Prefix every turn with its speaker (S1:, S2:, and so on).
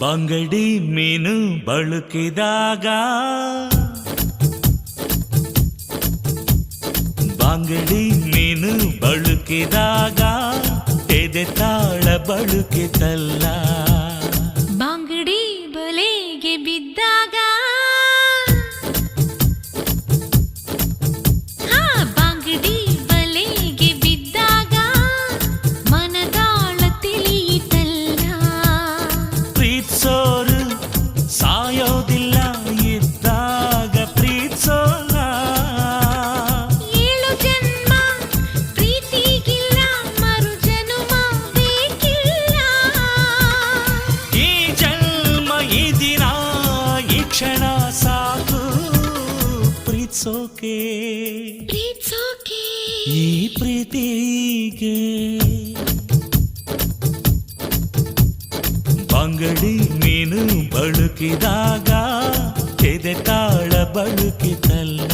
S1: ಬಂಗಡಿ ಮೀನು ಬಳುಕಿದಾಗ ಬಂಗಡಿ ಮೀನು ಬಳುಕಿದಾಗ ಎದೆ ತಾಳ ಬಳುಕಿತಲ್ಲ
S2: ಬಂಗಡಿ ಬಲೆಗೆ ಬಿದ್ದಾಗ ಬಂಗಡಿ ಬಲೆಗೆ ಬಿದ್ದಾಗ ಮನದಾಳ ತಿಳಿಯಿತಲ್ಲ
S1: ಪ್ರೀತ್ಸೋರು ಸಾಯೋದಿಲ್ಲ ಇದ್ದಾಗ ಪ್ರೀತ್ಸೋಲ್ಲ
S2: ಏಳು ಜನ್ಮ ಪ್ರೀತಿಗಿಲ್ಲ ಮರು ಜನುಮ ಬೇಕಿಲ್ಲ
S1: ಈ ಜನ್ಮ ಈ ದಿನ ಈ ಕ್ಷಣ ಸಾಕು ಪ್ರೀತ್ಸೋಕೆ
S2: ಪ್ರೀತ್ಸೋಕೆ
S1: ಈ ಪ್ರೀತಿಗೆ ಬಂಗಡಿ ಮೀನು ಬಳುಕಿದಾಗ ಎದೆ ತಾಳ ಬಳುಕಿತಲ್ಲ